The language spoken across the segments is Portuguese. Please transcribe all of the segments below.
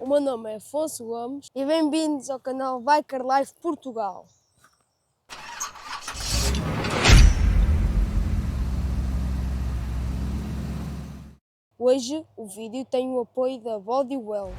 meu nome é Afonso Gomes e bem-vindos ao canal Biker Life Portugal. Hoje o vídeo tem o apoio da Bodywell.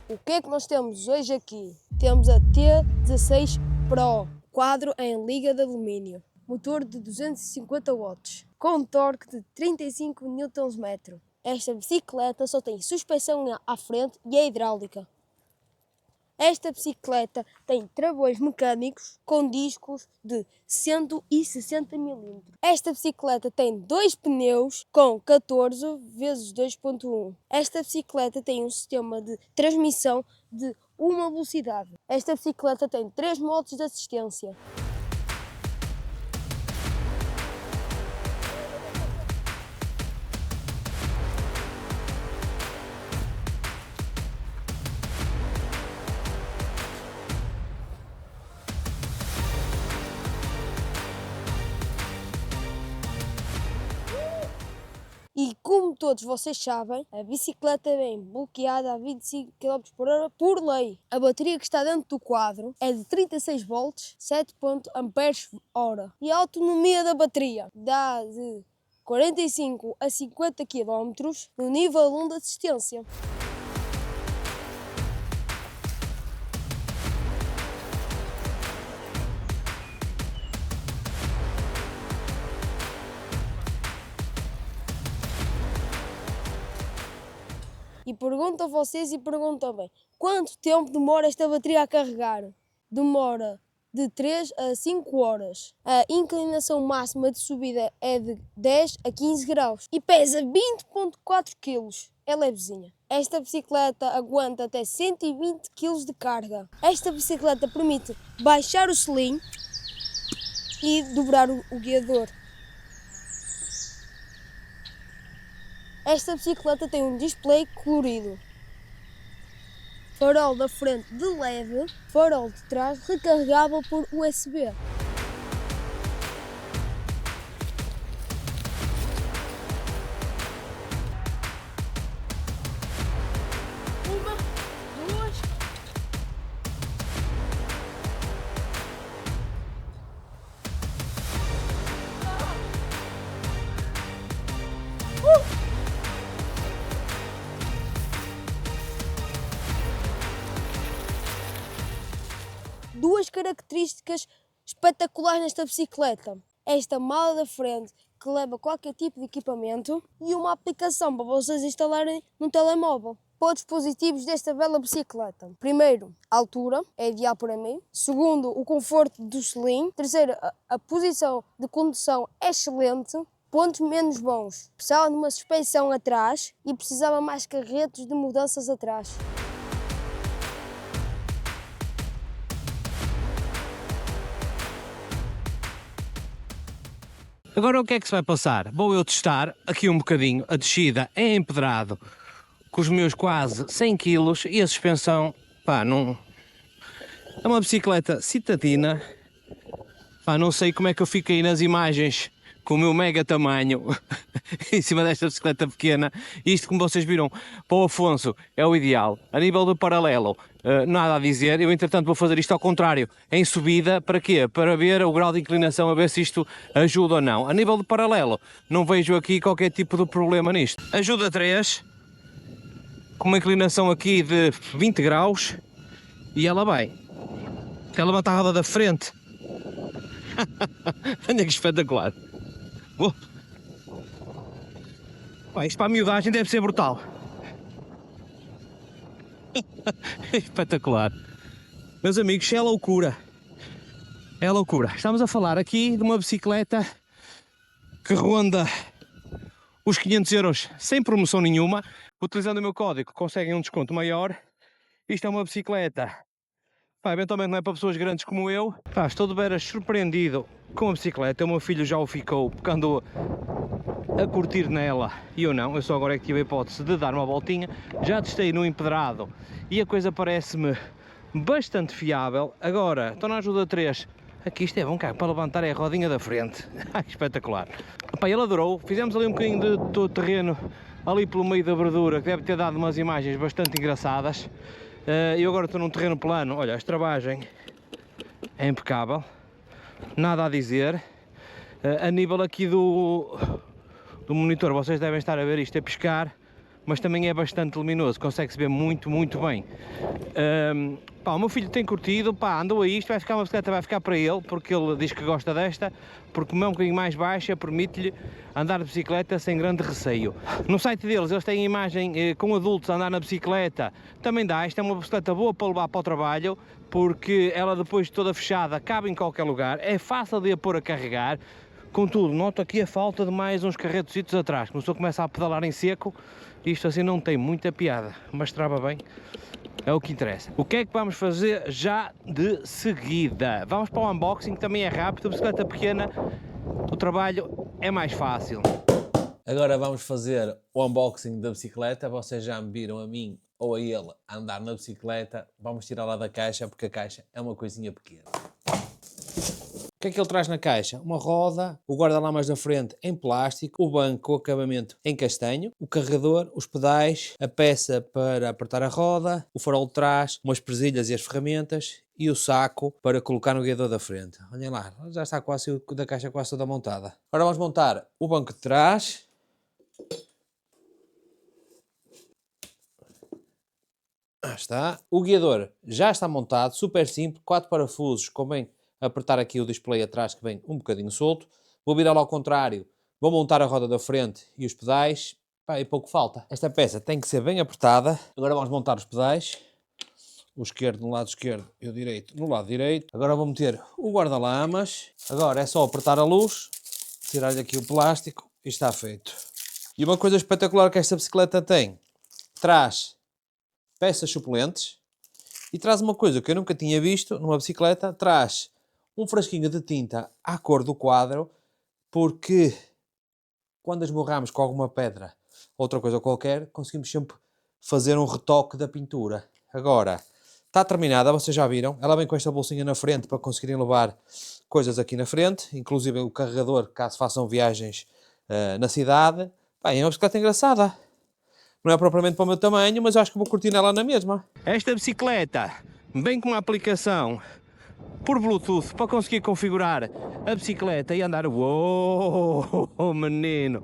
O que é que nós temos hoje aqui? Temos a T16 Pro, quadro em liga de alumínio, motor de 250 watts, com torque de 35 Nm. Esta bicicleta só tem suspensão à frente e é hidráulica. Esta bicicleta tem travões mecânicos com discos de 160 mm. Esta bicicleta tem dois pneus com 14 vezes 2.1. Esta bicicleta tem um sistema de transmissão de uma velocidade. Esta bicicleta tem 3 modos de assistência. E como todos vocês sabem, a bicicleta vem bloqueada a 25 km/h por lei. A bateria que está dentro do quadro é de 36 volts, 7.Ah. E a autonomia da bateria dá de 45 a 50 km no nível 1 de assistência. E pergunto a vocês e pergunto também, quanto tempo demora esta bateria a carregar? Demora de 3 a 5 horas. A inclinação máxima de subida é de 10 a 15 graus e pesa 20.4 kg. É levezinha. Esta bicicleta aguenta até 120 kg de carga. Esta bicicleta permite baixar o selim e dobrar o guiador. Esta bicicleta tem um display colorido, farol da frente de LED, farol de trás recarregável por USB. Duas características espetaculares nesta bicicleta. Esta mala da frente que leva qualquer tipo de equipamento e uma aplicação para vocês instalarem no telemóvel. Pontos positivos desta bela bicicleta. Primeiro, a altura, é ideal para mim. Segundo, o conforto do selim. Terceiro, a posição de condução é excelente. Pontos menos bons. Precisava de uma suspensão atrás e precisava mais carretos de mudanças atrás. Agora o que é que se vai passar? Vou eu testar aqui um bocadinho a descida em empedrado com os meus quase 100 kg e a suspensão, pá, não... É uma bicicleta citadina, pá, não sei como é que eu fico aí nas imagens com o meu mega tamanho em cima desta bicicleta pequena. Isto, como vocês viram, para o Afonso é o ideal. A nível do paralelo, nada a dizer. Eu, entretanto, vou fazer isto ao contrário, em subida. Para quê? Para ver o grau de inclinação, a ver se isto ajuda ou não. A nível do paralelo, não vejo aqui qualquer tipo de problema nisto. Ajuda 3, com uma inclinação aqui de 20 graus, e ela vai. Ela levanta a roda da frente. Olha que espetacular. Isto para a miudagem deve ser brutal. Espetacular. Meus amigos, é loucura. É loucura. Estamos a falar aqui de uma bicicleta que ronda os 500 euros sem promoção nenhuma. Utilizando o meu código conseguem um desconto maior. Isto é uma bicicleta, pá, eventualmente não é para pessoas grandes como eu. Pá, estou de veras surpreendido com a bicicleta. O meu filho já o ficou porque andou a curtir nela e eu não. Eu só agora é que tive a hipótese de dar uma voltinha. Já testei no empedrado e a coisa parece-me bastante fiável. Agora, estou na ajuda 3. Aqui isto é bom, cara, para levantar é a rodinha da frente. Espetacular. Epá, ele adorou. Fizemos ali um bocadinho de terreno ali pelo meio da verdura, que deve ter dado umas imagens bastante engraçadas. Eu agora estou num terreno plano. Olha, a estravagem é impecável. Nada a dizer. A nível aqui do monitor, vocês devem estar a ver isto a piscar, mas também é bastante luminoso, consegue-se ver muito bem. Pá, o meu filho tem curtido, pá, andou a isto, vai ficar uma bicicleta, vai ficar para ele, porque ele diz que gosta desta, porque como é um bocadinho mais baixa, permite-lhe andar de bicicleta sem grande receio. No site deles, eles têm imagem com adultos a andar na bicicleta, também dá. Isto é uma bicicleta boa para levar para o trabalho, porque ela depois de toda fechada cabe em qualquer lugar, é fácil de a pôr a carregar. Contudo, noto aqui a falta de mais uns carretocitos atrás. Começou a começar a pedalar em seco, isto assim não tem muita piada, mas trava bem, é o que interessa. O que é que vamos fazer já de seguida? Vamos para o unboxing, que também é rápido. A bicicleta pequena, o trabalho é mais fácil. Agora vamos fazer o unboxing da bicicleta. Vocês já me viram a mim ou a ele andar na bicicleta. Vamos tirá-la da caixa, porque a caixa é uma coisinha pequena. O que é que ele traz na caixa? Uma roda, o guarda-lamas da frente em plástico, o banco com acabamento em castanho, o carregador, os pedais, a peça para apertar a roda, o farol de trás, umas presilhas e as ferramentas e o saco para colocar no guiador da frente. Olhem lá, já está quase da caixa quase toda montada. Agora vamos montar o banco de trás. Está. O guiador já está montado, super simples, 4 parafusos, convém apertar aqui o display atrás que vem um bocadinho solto. Vou virá-lo ao contrário, vou montar a roda da frente e os pedais. Pá, e pouco falta. Esta peça tem que ser bem apertada. Agora vamos montar os pedais. O esquerdo no lado esquerdo e o direito no lado direito. Agora vou meter o guarda-lamas. Agora é só apertar a luz, tirar-lhe aqui o plástico e está feito. E uma coisa espetacular que esta bicicleta tem, traz peças suplentes e traz uma coisa que eu nunca tinha visto numa bicicleta, traz um frasquinho de tinta à cor do quadro, porque quando esborramos com alguma pedra, outra coisa qualquer, conseguimos sempre fazer um retoque da pintura. Agora, está terminada, vocês já viram, ela vem com esta bolsinha na frente para conseguirem levar coisas aqui na frente, inclusive o carregador, caso façam viagens na cidade. Bem, é uma bicicleta engraçada. Não é propriamente para o meu tamanho, mas acho que vou curtir nela na mesma. Esta bicicleta vem com uma aplicação por Bluetooth para conseguir configurar a bicicleta e andar, uou, menino,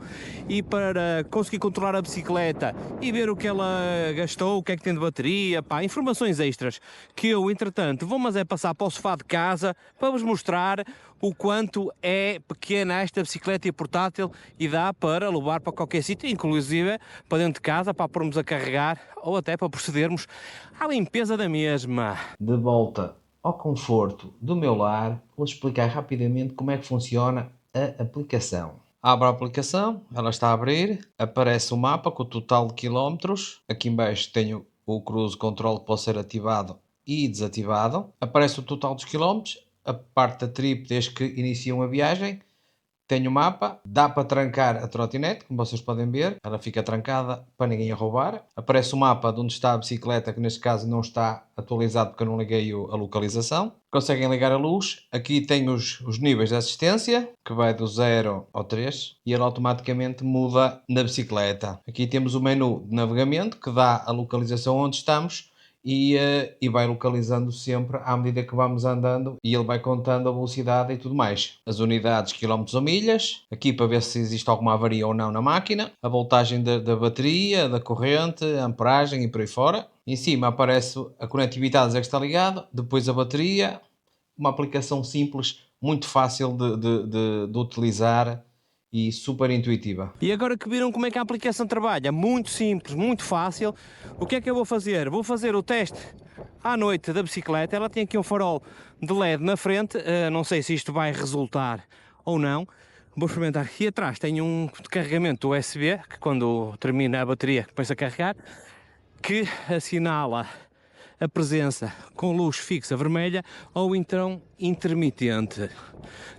e para conseguir controlar a bicicleta e ver o que ela gastou, o que é que tem de bateria, pá, informações extras que eu, entretanto, vou passar para o sofá de casa para vos mostrar o quanto é pequena esta bicicleta e portátil e dá para levar para qualquer sítio, inclusive para dentro de casa, para pormos a carregar ou até para procedermos à limpeza da mesma. De volta ao conforto do meu lar, vou explicar rapidamente como é que funciona a aplicação. Abro a aplicação, ela está a abrir, aparece o mapa com o total de quilómetros, aqui em baixo tenho o cruise control que pode ser ativado e desativado, aparece o total dos quilómetros, a parte da trip desde que iniciam a viagem, tenho o mapa, dá para trancar a trotinete, como vocês podem ver, ela fica trancada para ninguém a roubar. Aparece o mapa de onde está a bicicleta, que neste caso não está atualizado porque eu não liguei a localização. Conseguem ligar a luz, aqui tem os níveis de assistência, que vai do 0 ao 3, e ele automaticamente muda na bicicleta. Aqui temos o menu de navegamento, que dá a localização onde estamos, e vai localizando sempre à medida que vamos andando e ele vai contando a velocidade e tudo mais. As unidades, quilómetros ou milhas, aqui para ver se existe alguma avaria ou não na máquina, a voltagem da bateria, da corrente, a amperagem e por aí fora. Em cima aparece a conectividade que está ligado, depois a bateria, uma aplicação simples, muito fácil de utilizar e super intuitiva. E agora que viram como é que a aplicação trabalha, muito simples, muito fácil, o que é que eu vou fazer? Vou fazer o teste à noite da bicicleta. Ela tem aqui um farol de LED na frente, não sei se isto vai resultar ou não. Vou experimentar. Aqui atrás tenho um carregamento USB, que quando termina a bateria começa a carregar, que assinala a presença com luz fixa vermelha ou então intermitente.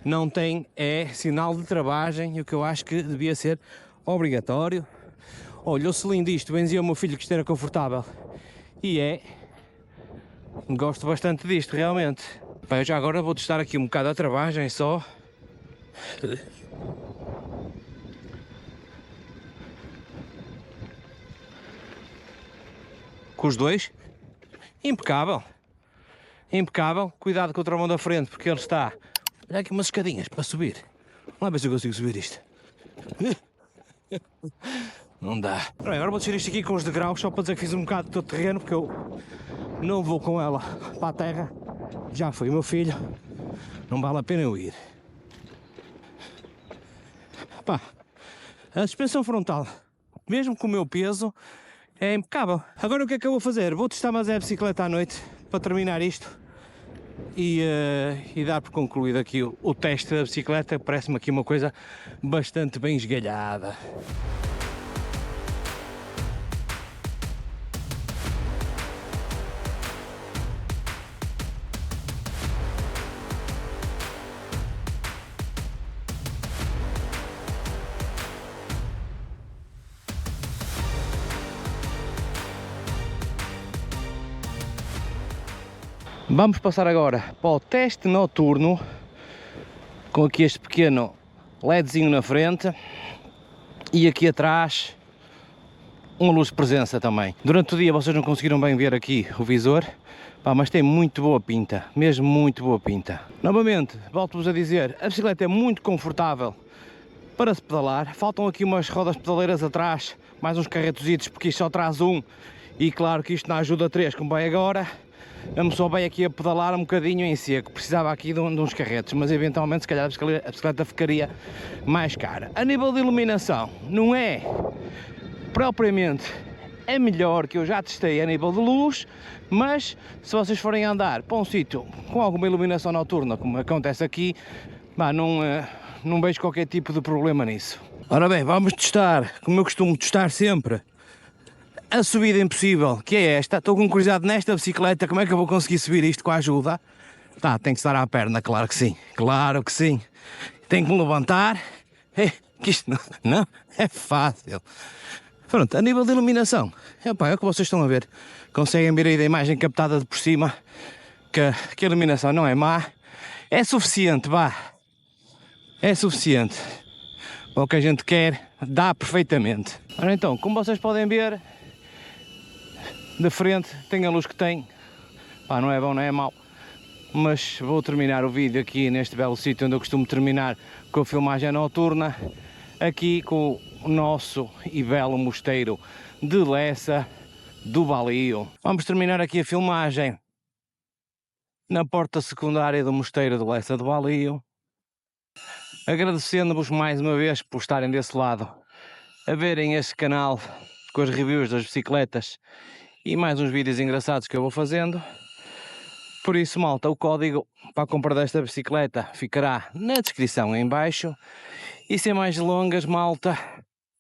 Não tem sinal de travagem, o que eu acho que devia ser obrigatório. Olha, o selim disto benzia o meu filho que isto era confortável e gosto bastante disto realmente. Bem, eu já agora vou testar aqui um bocado a travagem só. Com os dois, impecável, impecável. Cuidado com o travão da frente porque ele está, olha aqui umas escadinhas para subir. Vamos lá ver se eu consigo subir isto. Não dá. Bem, agora vou descer isto aqui com os degraus só para dizer que fiz um bocado de todo terreno porque eu não vou com ela para a terra. Já foi o meu filho, não vale a pena eu ir. Pá, a suspensão frontal, mesmo com o meu peso, é impecável. Agora o que é que eu vou fazer? Vou testar mais a bicicleta à noite para terminar isto e dar por concluído aqui o teste da bicicleta. Parece-me aqui uma coisa bastante bem esgalhada. Vamos passar agora para o teste noturno, com aqui este pequeno LEDzinho na frente e aqui atrás uma luz de presença também. Durante o dia vocês não conseguiram bem ver aqui o visor, pá, mas tem muito boa pinta, mesmo muito boa pinta. Novamente, volto-vos a dizer, a bicicleta é muito confortável para se pedalar. Faltam aqui umas rodas pedaleiras atrás, mais uns carretositos, porque isto só traz um e claro que isto não ajuda 3 como vai agora. Eu só veio aqui a pedalar um bocadinho em seco, precisava aqui de uns carretos, mas eventualmente se calhar a bicicleta ficaria mais cara. A nível de iluminação, não é propriamente a melhor que eu já testei a nível de luz, mas se vocês forem andar para um sítio com alguma iluminação noturna, como acontece aqui, bah, não vejo qualquer tipo de problema nisso. Ora bem, vamos testar, como eu costumo testar sempre, a subida impossível, que é esta. Estou com curiosidade nesta bicicleta, como é que eu vou conseguir subir isto com a ajuda? Tá, tem que estar à perna, claro que sim, claro que sim. Tenho que me levantar, que isto não é fácil. Pronto, a nível de iluminação, é o que vocês estão a ver. Conseguem ver aí da imagem captada de por cima, que a iluminação não é má. É suficiente, vá. É suficiente. Para o que a gente quer, dá perfeitamente. Ora então, como vocês podem ver, de frente tem a luz que tem. Pá, não é bom, não é mau. Mas vou terminar o vídeo aqui neste belo sítio onde eu costumo terminar com a filmagem noturna. Aqui com o nosso e belo mosteiro de Lessa do Balio. Vamos terminar aqui a filmagem na porta secundária do mosteiro de Lessa do Balio. Agradecendo-vos mais uma vez por estarem desse lado a verem este canal com as reviews das bicicletas e mais uns vídeos engraçados que eu vou fazendo. Por isso, malta, o código para a compra desta bicicleta ficará na descrição em baixo. E sem mais delongas, malta,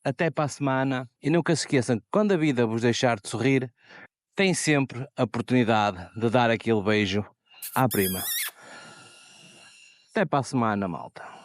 até para a semana. E nunca se esqueçam que quando a vida vos deixar de sorrir, tem sempre a oportunidade de dar aquele beijo à prima. Até para a semana, malta.